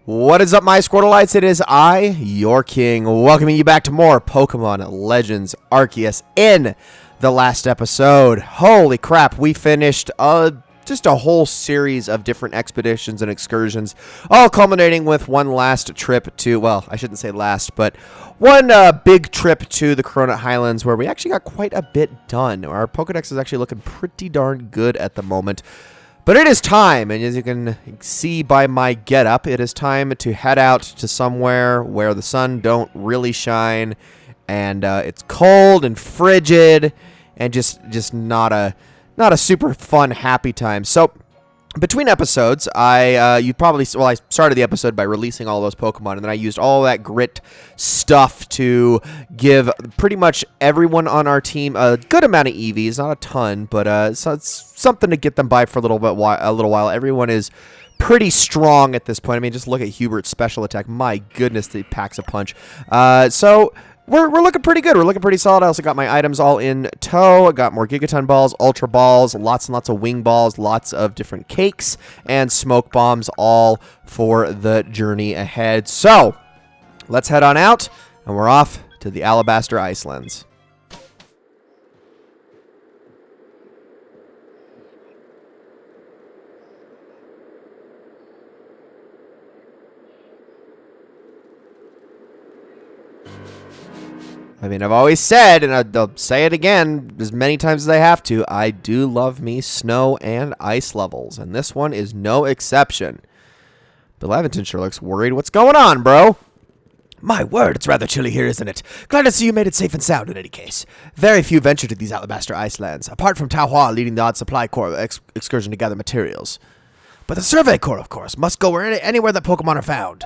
What is up, my Squirtleites? It is I, your king, welcoming you back to more Pokemon Legends Arceus in the last episode. Holy crap, we finished just a whole series of different expeditions and excursions, all culminating with one last trip to, well, I shouldn't say last, but one big trip to the Corona Highlands where we actually got quite a bit done. Our Pokedex is actually looking pretty darn good at the moment. But it is time, and as you can see by my getup, it is time to head out to somewhere where the sun don't really shine, and it's cold and frigid, and just not a super fun, happy time. So between episodes, I started the episode by releasing all those Pokemon, and then I used all that grit stuff to give pretty much everyone on our team a good amount of EVs, not a ton, but so it's something to get them by for a little while. Everyone is pretty strong at this point. I mean, just look at Hubert's special attack. My goodness, he packs a punch. So we're looking pretty good. We're looking pretty solid. I also got my items all in tow. I got more Gigaton balls, Ultra balls, lots and lots of wing balls, lots of different cakes, and smoke bombs, all for the journey ahead. So let's head on out, and we're off to the Alabaster Icelands. I mean, I've always said, and I'll say it again as many times as I have to, I do love me snow and ice levels, and this one is no exception. But Leventon sure looks worried. What's going on, bro? My word, it's rather chilly here, isn't it? Glad to see you made it safe and sound in any case. Very few venture to these Alabaster Icelands, apart from Taohua leading the odd supply corps excursion to gather materials. But the Survey Corps, of course, must go anywhere that Pokemon are found.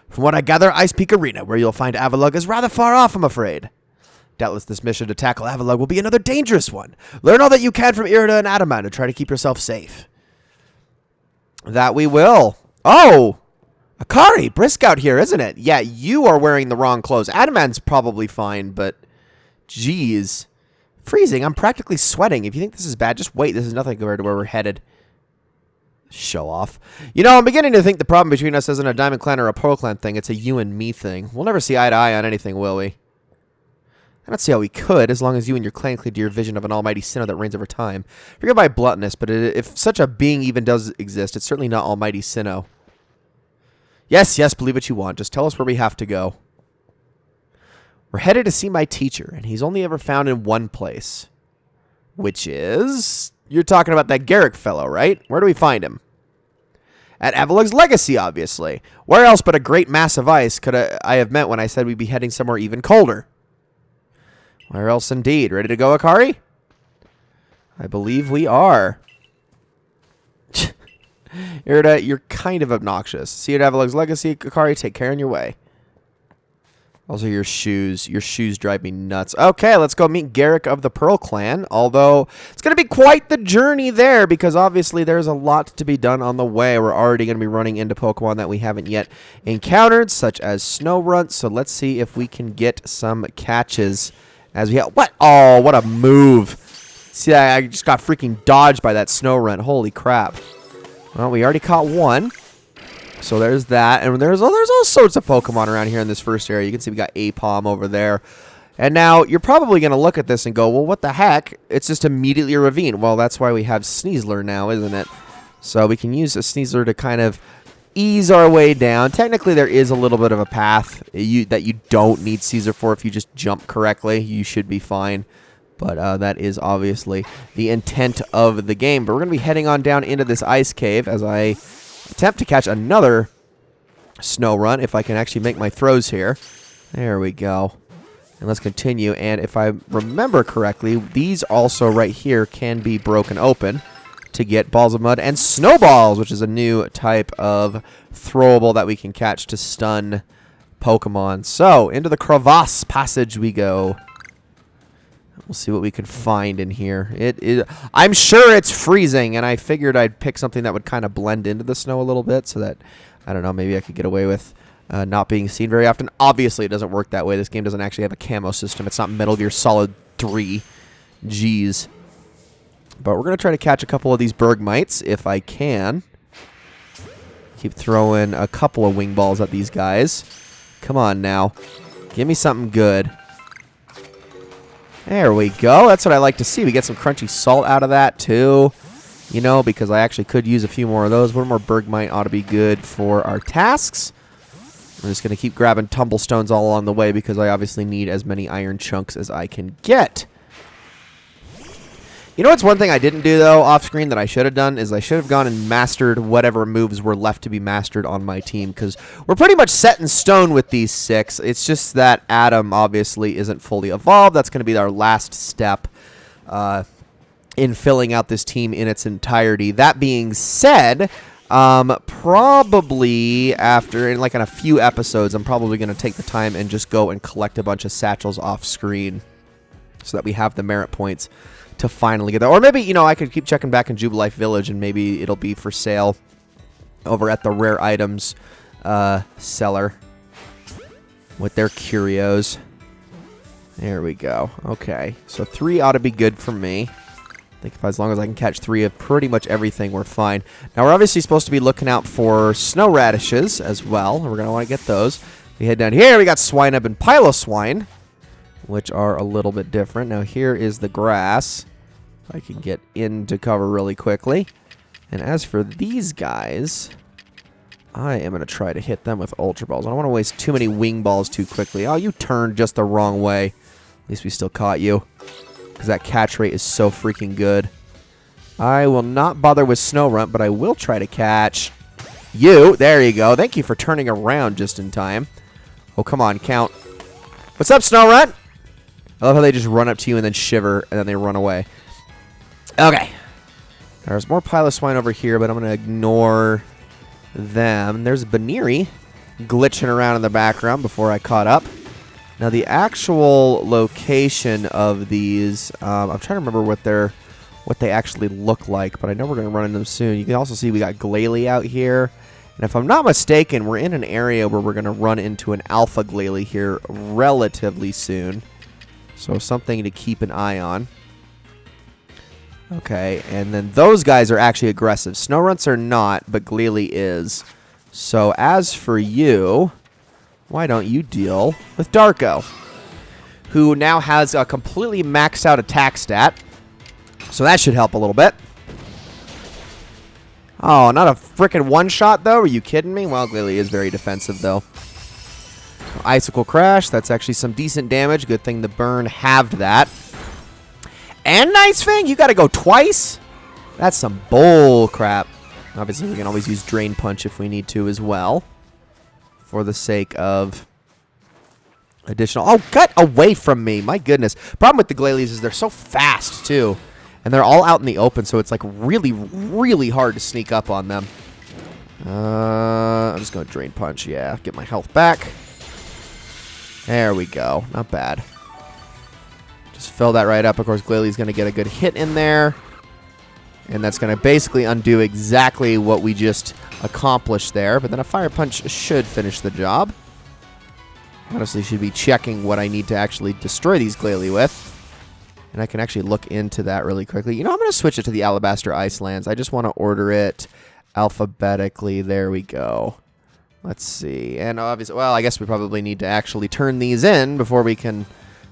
From what I gather, Ice Peak Arena, where you'll find Avalugg, is rather far off, I'm afraid. Doubtless this mission to tackle Avalugg will be another dangerous one. Learn all that you can from Irida and Adamant and try to keep yourself safe. That we will. Oh! Akari, brisk out here, isn't it? Yeah, you are wearing the wrong clothes. Adamant's probably fine, but geez. Freezing, I'm practically sweating. If you think this is bad, just wait. This is nothing compared to where we're headed. Show off. You know, I'm beginning to think the problem between us isn't a Diamond Clan or a Pearl Clan thing. It's a you and me thing. We'll never see eye to eye on anything, will we? I don't see how we could, as long as you and your clan cling to your vision of an almighty sinner that reigns over time. Forgive my bluntness, but if such a being even does exist, it's certainly not almighty Sinnoh. Yes, believe what you want. Just tell us where we have to go. We're headed to see my teacher, and he's only ever found in one place. Which is... You're talking about that Garrick fellow, right? Where do we find him? At Avalugg's Legacy, obviously. Where else but a great mass of ice could I have meant when I said we'd be heading somewhere even colder? Where else indeed? Ready to go, Akari? I believe we are. Irida, you're kind of obnoxious. See you at Avalugg's Legacy, Akari. Take care on your way. Also, your shoes. Your shoes drive me nuts. Okay, let's go meet Garrick of the Pearl Clan. Although, it's going to be quite the journey there, because obviously there's a lot to be done on the way. We're already going to be running into Pokemon that we haven't yet encountered, such as Snorunt. So let's see if we can get some catches as we have. What? Oh, what a move. See, I just got freaking dodged by that Snorunt. Holy crap. Well, we already caught one. So there's that, and there's all sorts of Pokemon around here in this first area. You can see we got Apom over there. And now, you're probably going to look at this and go, well, what the heck? It's just immediately a ravine. Well, that's why we have Sneasler now, isn't it? So we can use a Sneasler to kind of ease our way down. Technically, there is a little bit of a path that you don't need Caesar for. If you just jump correctly, you should be fine. But that is obviously the intent of the game. But we're going to be heading on down into this ice cave as I attempt to catch another Snorunt, if I can actually make my throws here. There we go. And let's continue. And if I remember correctly, these also right here can be broken open to get Balls of Mud and Snowballs, which is a new type of throwable that we can catch to stun Pokemon. So, into the Crevasse Passage we go. We'll see what we can find in here. I'm sure it's freezing, and I figured I'd pick something that would kind of blend into the snow a little bit so that, I don't know, maybe I could get away with not being seen very often. Obviously, it doesn't work that way. This game doesn't actually have a camo system. It's not Metal Gear Solid 3. Jeez. But we're going to try to catch a couple of these Bergmites if I can. Keep throwing a couple of wing balls at these guys. Come on now. Give me something good. There we go. That's what I like to see. We get some crunchy salt out of that, too. You know, because I actually could use a few more of those. One more Bergmite ought to be good for our tasks. I'm just going to keep grabbing tumblestones all along the way because I obviously need as many iron chunks as I can get. You know what's one thing I didn't do, though, off screen that I should have done is I should have gone and mastered whatever moves were left to be mastered on my team because we're pretty much set in stone with these 6. It's just that Adam obviously isn't fully evolved. That's going to be our last step in filling out this team in its entirety. That being said, probably after, in a few episodes, I'm probably going to take the time and just go and collect a bunch of satchels off screen so that we have the merit points to finally get that. Or maybe, you know, I could keep checking back in Jubilife Village and maybe it'll be for sale over at the rare items seller with their curios. There we go. Okay, so 3 ought to be good for me. I think if as long as I can catch 3 of pretty much everything, we're fine. Now, we're obviously supposed to be looking out for snow radishes as well. We're going to want to get those. We head down here. We got Swinub and Piloswine, which are a little bit different. Now, here is the grass. I can get into cover really quickly. And as for these guys, I am going to try to hit them with Ultra Balls. I don't want to waste too many Wing Balls too quickly. Oh, you turned just the wrong way. At least we still caught you, because that catch rate is so freaking good. I will not bother with Snorunt, but I will try to catch you. There you go. Thank you for turning around just in time. Oh, come on, count. What's up, Snorunt? I love how they just run up to you and then shiver, and then they run away. Okay. There's more Piloswine over here, but I'm going to ignore them. There's Baneri glitching around in the background before I caught up. Now, the actual location of these, I'm trying to remember what they actually look like, but I know we're going to run into them soon. You can also see we got Glalie out here. And if I'm not mistaken, we're in an area where we're going to run into an Alpha Glalie here relatively soon. So something to keep an eye on. Okay, and then those guys are actually aggressive. Snowrunts are not, but Glalie is. So as for you, why don't you deal with Darko, who now has a completely maxed out attack stat. So that should help a little bit. Oh, not a frickin' one-shot, though? Are you kidding me? Well, Glalie is very defensive, though. Icicle Crash, that's actually some decent damage. Good thing the burn halved that. And Nice Fang, you gotta go twice? That's some bull crap. Obviously, we can always use Drain Punch if we need to as well, for the sake of additional... Oh, get away from me! My goodness. Problem with the Glalies is they're so fast, too. And they're all out in the open, so it's like really, really hard to sneak up on them. I'm just going to Drain Punch, yeah. Get my health back. There we go. Not bad. Just fill that right up. Of course, Glalie's going to get a good hit in there. And that's going to basically undo exactly what we just accomplished there. But then a Fire Punch should finish the job. Honestly, should be checking what I need to actually destroy these Glalie with. And I can actually look into that really quickly. You know, I'm going to switch it to the Alabaster Icelands. I just want to order it alphabetically. There we go. Let's see. And obviously, well, I guess we probably need to actually turn these in before we can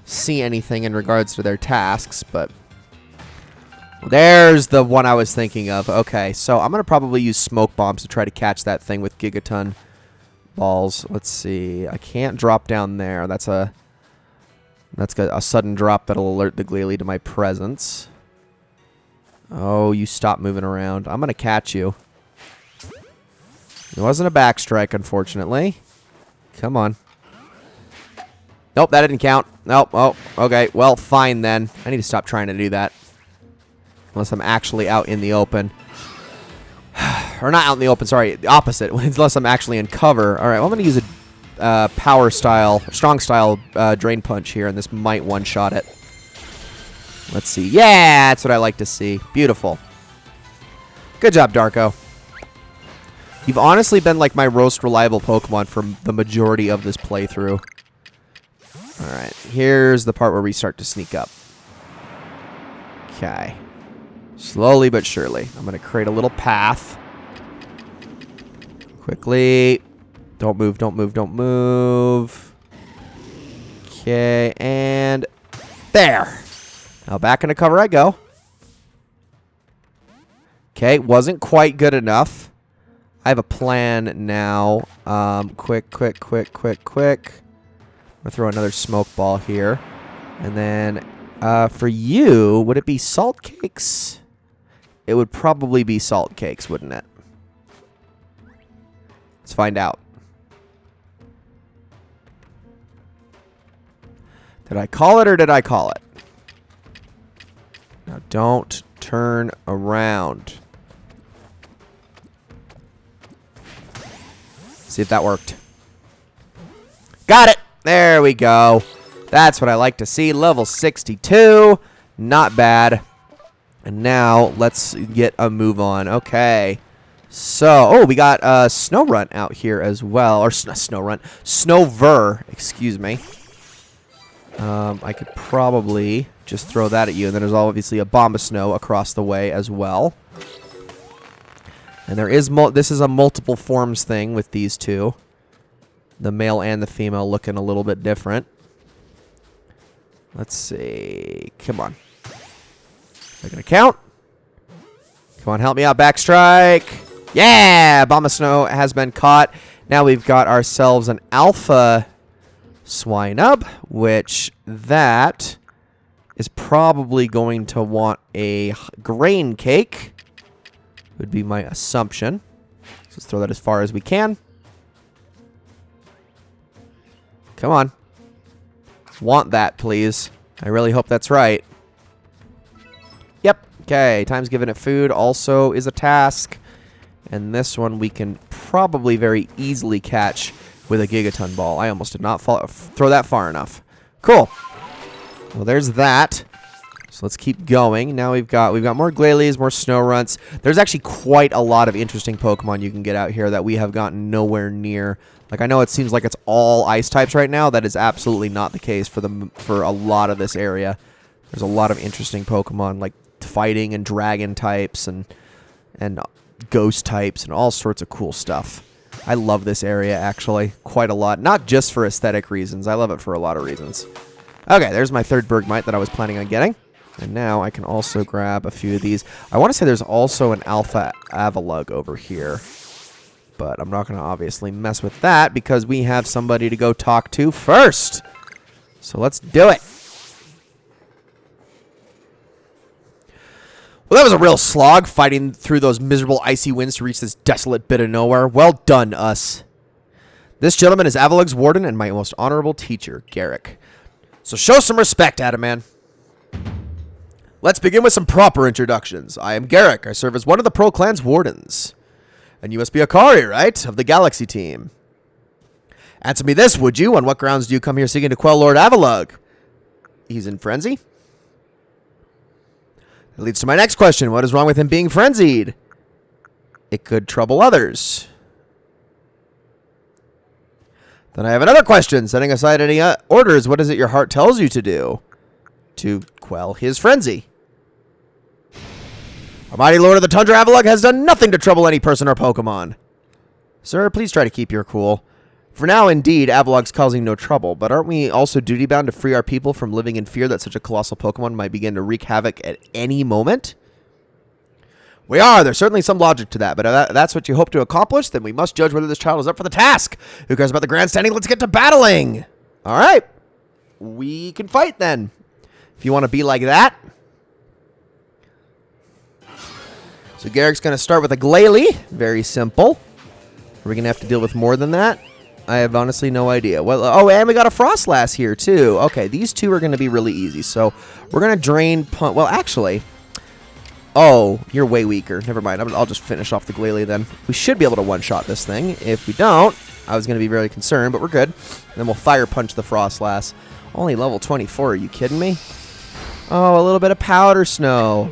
see anything in regards to their tasks. But there's the one I was thinking of. Okay, so I'm going to probably use Smoke Bombs to try to catch that thing with Gigaton balls. Let's see. I can't drop down there. That's a sudden drop that'll alert the Glalie to my presence. Oh, you stop moving around. I'm going to catch you. It wasn't a backstrike, unfortunately. Come on. Nope, that didn't count. Nope. Oh, okay. Well, fine then. I need to stop trying to do that. Unless I'm actually out in the open. Or not out in the open, sorry. The opposite. Unless I'm actually in cover. All right, well, I'm going to use a power style, strong style Drain Punch here, and this might one-shot it. Let's see. Yeah, that's what I like to see. Beautiful. Good job, Darko. You've honestly been like my most reliable Pokemon for the majority of this playthrough. Alright, here's the part where we start to sneak up. Okay. Slowly but surely. I'm going to create a little path. Quickly. Don't move, don't move, don't move. Okay, and there. Now back into cover I go. Okay, wasn't quite good enough. I have a plan now. Quick. I'm going to throw another smoke ball here. And then for you, would it be salt cakes? It would probably be salt cakes, wouldn't it? Let's find out. Did I call it or did I call it? Now don't turn around. See if that worked. Got it! There we go. That's what I like to see. Level 62. Not bad. And now let's get a move on. Okay. So, oh, we got Snowrunt out here as well. Or Snowver, excuse me. I could probably just throw that at you. And then there's obviously a bomb of snow across the way as well. And there is this is a multiple forms thing with these two. The male and the female looking a little bit different. Let's see. Come on. Am I going to count? Come on, help me out. Backstrike. Yeah! Bomb of snow has been caught. Now we've got ourselves an alpha Swinub, which that is probably going to want a grain cake. Would be my assumption. So let's throw that as far as we can. Come on. Want that, please. I really hope that's right. Yep. Okay. Times given it food also is a task. And this one we can probably very easily catch with a Gigaton ball. I almost did not throw that far enough. Cool. Well, there's that. So let's keep going. Now we've got more Glalie, more Snowrunts. There's actually quite a lot of interesting Pokemon you can get out here that we have gotten nowhere near. Like, I know it seems like it's all ice types right now. That is absolutely not the case for a lot of this area. There's a lot of interesting Pokemon, like fighting and dragon types and ghost types and all sorts of cool stuff. I love this area, actually, quite a lot. Not just for aesthetic reasons. I love it for a lot of reasons. Okay, there's my third Bergmite that I was planning on getting. And now I can also grab a few of these. I want to say there's also an Alpha Avalugg over here. But I'm not going to obviously mess with that because we have somebody to go talk to first. So let's do it. Well, that was a real slog, fighting through those miserable icy winds to reach this desolate bit of nowhere. Well done, us. This gentleman is Avalugg's warden and my most honorable teacher, Garrick. So show some respect, Adaman. Let's begin with some proper introductions. I am Garrick. I serve as one of the Pearl Clan's wardens. And you must be Akari, right? Of the Galaxy team. Answer me this, would you? On what grounds do you come here seeking to quell Lord Avalugg? He's in frenzy? That leads to my next question. What is wrong with him being frenzied? It could trouble others. Then I have another question. Setting aside any orders, what is it your heart tells you to do? To quell his frenzy. Our mighty Lord of the Tundra Avalugg has done nothing to trouble any person or Pokemon. Sir, please try to keep your cool. For now, indeed, Avalugg's causing no trouble, but aren't we also duty-bound to free our people from living in fear that such a colossal Pokemon might begin to wreak havoc at any moment? We are. There's certainly some logic to that, but if that's what you hope to accomplish, then we must judge whether this child is up for the task. Who cares about the grandstanding? Let's get to battling! All right. We can fight, then. If you want to be like that. So Garrick's going to start with a Glalie. Very simple. Are we going to have to deal with more than that? I have honestly no idea. Well, oh, and we got a Frostlass here, too. Okay, these two are going to be really easy. So we're going to drain... Well, actually... Oh, you're way weaker. Never mind. I'll just finish off the Glalie then. We should be able to one-shot this thing. If we don't, I was going to be very concerned, but we're good. And then we'll Fire Punch the Frostlass. Only level 24. Are you kidding me? Oh, a little bit of Powder Snow.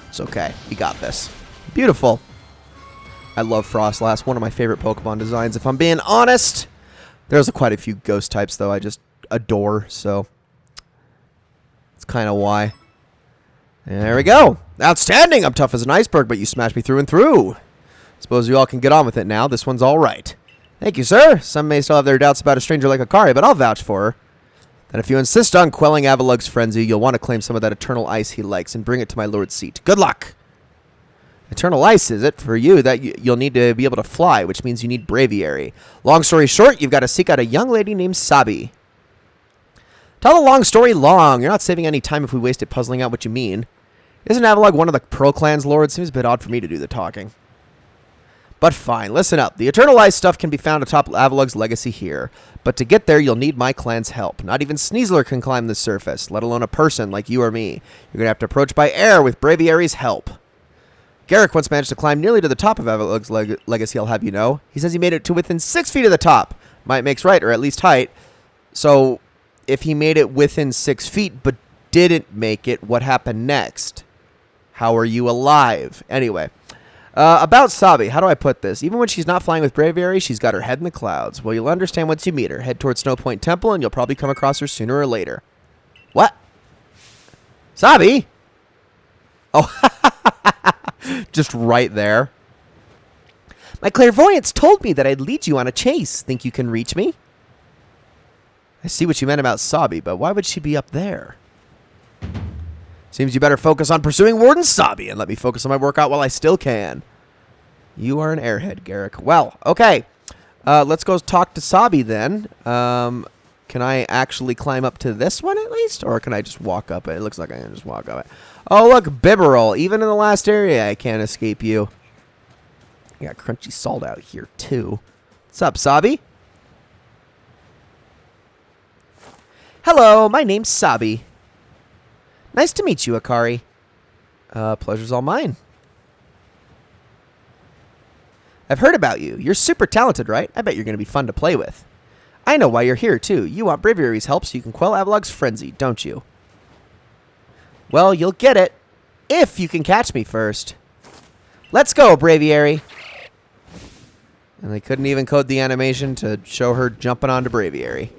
It's okay. We got this. Beautiful. I love Frostlass. One of my favorite Pokemon designs, if I'm being honest. There's quite a few ghost types, though, I just adore, so it's kind of why. There we go. Outstanding. I'm tough as an iceberg, but you smashed me through and through. Suppose you all can get on with it now. This one's all right. Thank you, sir. Some may still have their doubts about a stranger like Akari, but I'll vouch for her. And if you insist on quelling Avalug's frenzy, you'll want to claim some of that eternal ice he likes and bring it to my lord's seat. Good luck! Eternal ice, is it? For you, that you'll need to be able to fly, which means you need braviary. Long story short, you've got to seek out a young lady named Sabi. Tell the long story long. You're not saving any time if we waste it puzzling out what you mean. Isn't Avalug one of the Pearl Clan's lords? Seems a bit odd for me to do the talking. But fine, listen up. The Eternal Ice stuff can be found atop Avalug's legacy here. But to get there, you'll need my clan's help. Not even Sneasler can climb the surface, let alone a person like you or me. You're going to have to approach by air with Braviary's help. Garrick once managed to climb nearly to the top of Avalug's legacy, I'll have you know. He says he made it to within 6 feet of the top. Might makes right, or at least height. So, if he made it within 6 feet, but didn't make it, what happened next? How are you alive? Anyway. About Sabi, how do I put this? Even when she's not flying with Braviary, she's got her head in the clouds. Well, you'll understand once you meet her. Head towards Snow Point Temple, and you'll probably come across her sooner or later. What? Sabi? Oh, just right there. My clairvoyance told me that I'd lead you on a chase. Think you can reach me? I see what you meant about Sabi, but why would she be up there? Seems you better focus on pursuing Warden Sabi and let me focus on my workout while I still can. You are an airhead, Garrick. Well, okay. Let's go talk to Sabi then. Can I actually climb up to this one at least? Or can I just walk up it? It looks like I can just walk up it. Oh, look, Bibarel. Even in the last area, I can't escape you. I got crunchy salt out here, too. What's up, Sabi? Hello, my name's Sabi. Nice to meet you, Akari. Pleasure's all mine. I've heard about you. You're super talented, right? I bet you're going to be fun to play with. I know why you're here, too. You want Braviary's help so you can quell Avalug's frenzy, don't you? Well, you'll get it. If you can catch me first. Let's go, Braviary. And they couldn't even code the animation to show her jumping onto Braviary.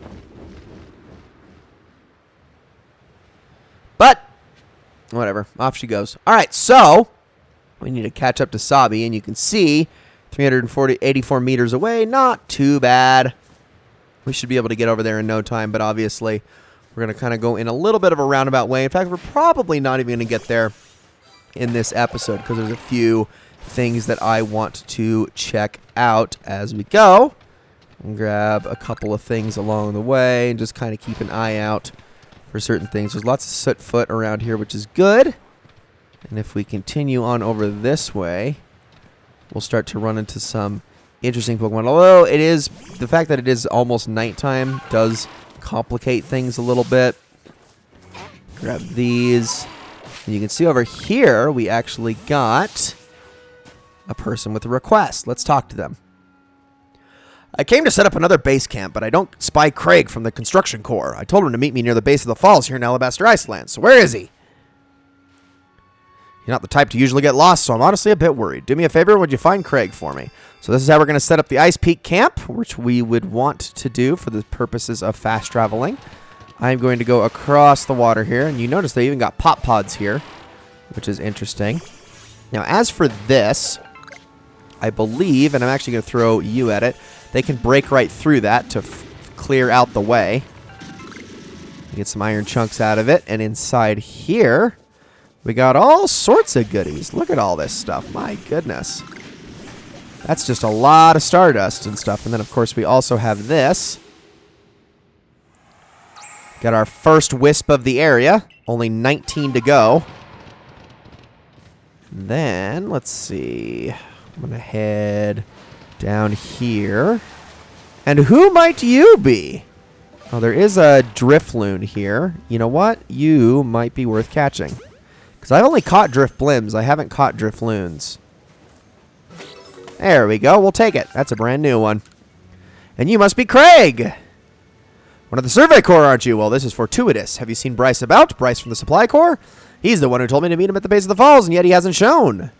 But, whatever. Off she goes. Alright, so, we need to catch up to Sabi, and you can see 84 meters away. Not too bad. We should be able to get over there in no time, but obviously, we're going to kind of go in a little bit of a roundabout way. In fact, we're probably not even going to get there in this episode, because there's a few things that I want to check out as we go. And grab a couple of things along the way, and just kind of keep an eye out for certain things. There's lots of soot foot around here, which is good. And if we continue on over this way, we'll start to run into some interesting Pokemon. Although it is, the fact that it is almost nighttime does complicate things a little bit. Grab these. And you can see over here, we actually got a person with a request. Let's talk to them. I came to set up another base camp, but I don't spy Craig from the construction corps. I told him to meet me near the base of the falls here in Alabaster Icelands. So where is he? You're not the type to usually get lost, so I'm honestly a bit worried. Do me a favor, would you find Craig for me? So this is how we're going to set up the Ice Peak camp, which we would want to do for the purposes of fast traveling. I'm going to go across the water here, and you notice they even got pop pods here, which is interesting. Now, as for this, I believe, and I'm actually going to throw you at it, they can break right through that to clear out the way. Get some iron chunks out of it. And inside here, we got all sorts of goodies. Look at all this stuff. My goodness. That's just a lot of stardust and stuff. And then, of course, we also have this. Got our first wisp of the area. Only 19 to go. Then, let's see. I'm going to head down here. And who might you be? Oh, there is a Drifloon here. You know what? You might be worth catching. Because I've only caught Drifblims. I haven't caught Drifloons. There we go. We'll take it. That's a brand new one. And you must be Craig. One of the Survey Corps, aren't you? Well, this is fortuitous. Have you seen Bryce about? Bryce from the Supply Corps? He's the one who told me to meet him at the base of the falls, and yet he hasn't shown.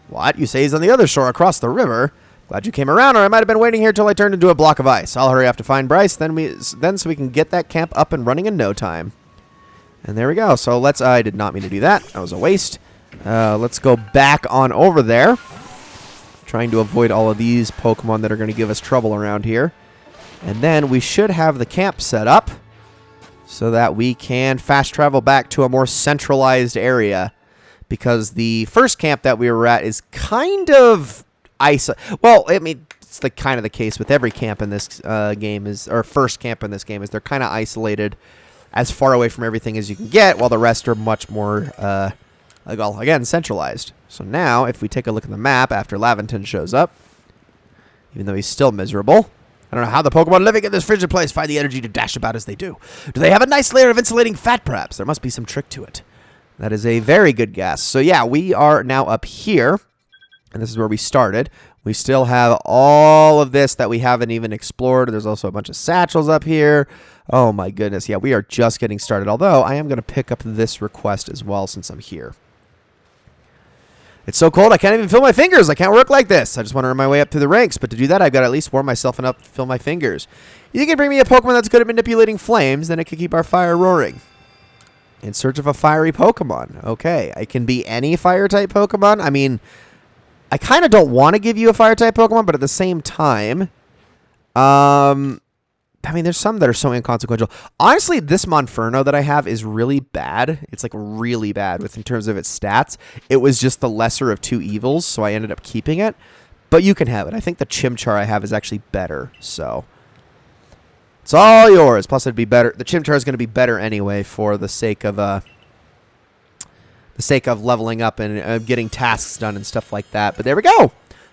What? You say he's on the other shore across the river? Glad you came around, or I might have been waiting here till I turned into a block of ice. I'll hurry up to find Bryce, then so we can get that camp up and running in no time. And there we go. So let's... I did not mean to do that. That was a waste. Let's go back on over there. Trying to avoid all of these Pokemon that are going to give us trouble around here. And then we should have the camp set up so that we can fast travel back to a more centralized area. Because the first camp that we were at is kind of well, I mean, it's kind of the case with every camp in this game or first camp in this game is they're kind of isolated as far away from everything as you can get, while the rest are much more, again, centralized. So now, if we take a look at the map after Laventon shows up, even though he's still miserable, I don't know how the Pokemon living in this frigid place find the energy to dash about as they do. Do they have a nice layer of insulating fat, perhaps? There must be some trick to it. That is a very good guess. So yeah, we are now up here, and this is where we started. We still have all of this that we haven't even explored. There's also a bunch of satchels up here. Oh my goodness. Yeah, we are just getting started, although I am going to pick up this request as well since I'm here. It's so cold I can't even feel my fingers. I can't work like this. I just want to earn my way up through the ranks, but to do that I've got to at least warm myself enough to feel my fingers. You can bring me a Pokemon that's good at manipulating flames, then it can keep our fire roaring. In search of a fiery Pokemon. Okay, I can be any fire-type Pokemon. I mean, I kind of don't want to give you a fire-type Pokemon, but at the same time, I mean, there's some that are so inconsequential. Honestly, this Monferno that I have is really bad. It's like really bad in terms of its stats. It was just the lesser of two evils, so I ended up keeping it. But you can have it. I think the Chimchar I have is actually better, so it's all yours. Plus, it'd be better. The Chimchar is going to be better anyway for the sake of leveling up and getting tasks done and stuff like that. But there we go.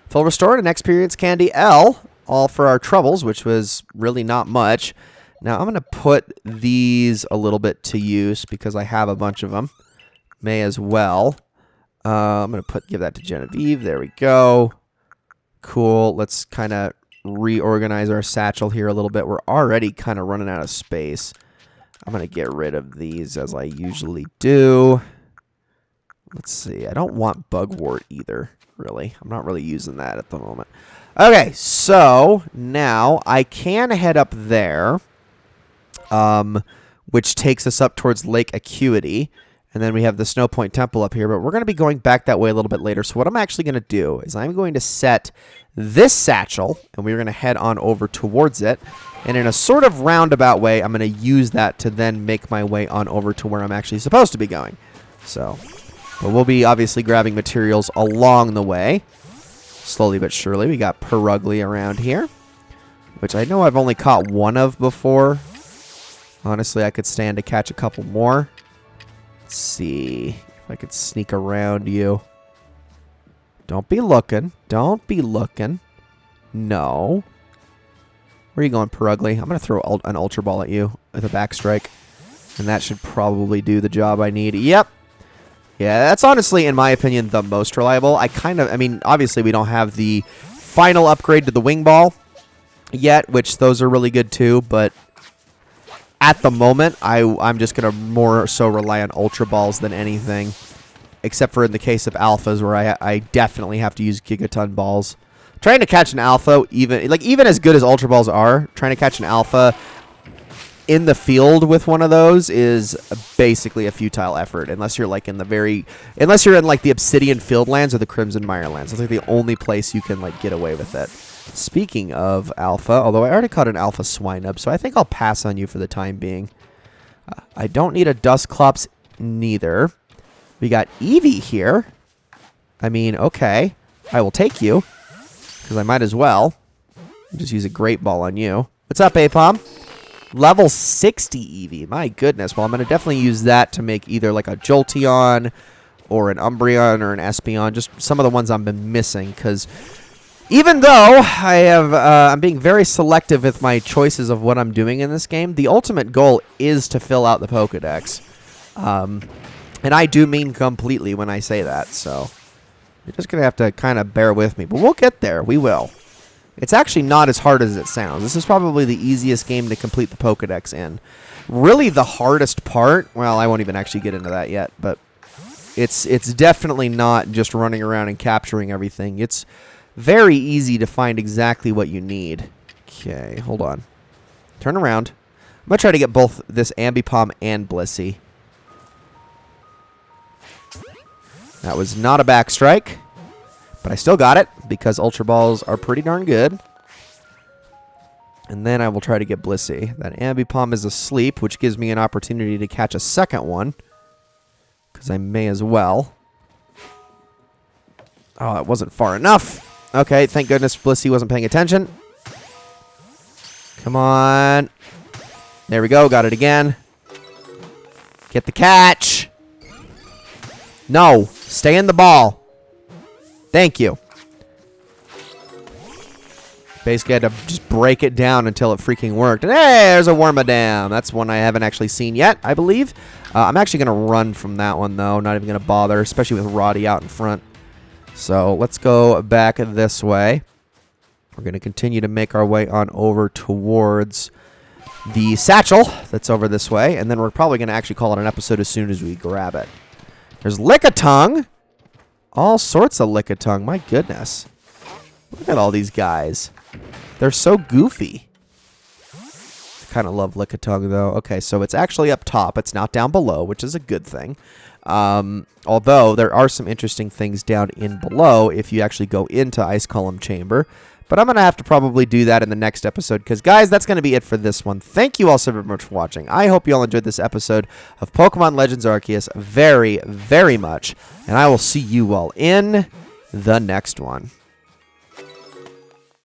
Full restored and experience candy L, all for our troubles, which was really not much. Now I'm going to put these a little bit to use because I have a bunch of them. May as well. I'm going to give that to Genevieve. There we go. Cool. Let's kind of reorganize our satchel here a little bit. We're already kind of running out of space. I'm going to get rid of these as I usually do. Let's see. I don't want Bugwort either, really. I'm not really using that at the moment. Okay, so now I can head up there, which takes us up towards Lake Acuity. And then we have the Snow Point Temple up here, but we're going to be going back that way a little bit later. So what I'm actually going to do is I'm going to set this satchel, and we're going to head on over towards it. And in a sort of roundabout way, I'm going to use that to then make my way on over to where I'm actually supposed to be going. So, but we'll be obviously grabbing materials along the way. Slowly but surely. We got Perugly around here, which I know I've only caught one of before. Honestly, I could stand to catch a couple more. Let's see if I could sneak around you. Don't be looking. Don't be looking. No. Where are you going, Perugly? I'm going to throw an Ultra Ball at you with a back strike. And that should probably do the job I need. Yep. Yeah, that's honestly, in my opinion, the most reliable. I mean, obviously we don't have the final upgrade to the Wing Ball yet, which those are really good too, but at the moment, I'm just going to more so rely on Ultra Balls than anything, except for in the case of Alphas, where I definitely have to use Gigaton Balls. Trying to catch an Alpha, even as good as Ultra Balls are, trying to catch an Alpha in the field with one of those is basically a futile effort, unless you're like unless you're in like the Obsidian Fieldlands or the Crimson Mirelands. It's like the only place you can like get away with it. Speaking of Alpha, although I already caught an Alpha Swinub, so I think I'll pass on you for the time being. I don't need a Dusclops neither. We got Eevee here. I mean, okay, I will take you because I might as well. Just use a Great Ball on you. What's up, Apom? Level 60 Eevee. My goodness. Well, I'm going to definitely use that to make either like a Jolteon or an Umbreon or an Espeon. Just some of the ones I've been missing. Because even though I'm being very selective with my choices of what I'm doing in this game, the ultimate goal is to fill out the Pokedex. And I do mean completely when I say that. So you're just going to have to kind of bear with me. But we'll get there. We will. It's actually not as hard as it sounds. This is probably the easiest game to complete the Pokedex in. Really the hardest part, well, I won't even actually get into that yet, but it's definitely not just running around and capturing everything. It's very easy to find exactly what you need. Okay, hold on. Turn around. I'm going to try to get both this Ambipom and Blissey. That was not a back strike. But I still got it because Ultra Balls are pretty darn good. And then I will try to get Blissey. That Ambipom is asleep, which gives me an opportunity to catch a second one. Because I may as well. Oh, it wasn't far enough. Okay, thank goodness Blissey wasn't paying attention. Come on. There we go, got it again. Get the catch. No, stay in the ball. Thank you. Basically, I had to just break it down until it freaking worked. And hey, there's a Wormadam. That's one I haven't actually seen yet, I believe. I'm actually going to run from that one, though. Not even going to bother, especially with Roddy out in front. So let's go back this way. We're going to continue to make our way on over towards the satchel that's over this way. And then we're probably going to actually call it an episode as soon as we grab it. There's Lickitung. All sorts of Lickitung. My goodness. Look at all these guys. They're so goofy. I kind of love Lickitung, though. Okay, so it's actually up top. It's not down below, which is a good thing. Although, there are some interesting things down in below if you actually go into Ice Column Chamber. But I'm going to have to probably do that in the next episode. Because, guys, that's going to be it for this one. Thank you all so very much for watching. I hope you all enjoyed this episode of Pokemon Legends Arceus very, very much. And I will see you all in the next one.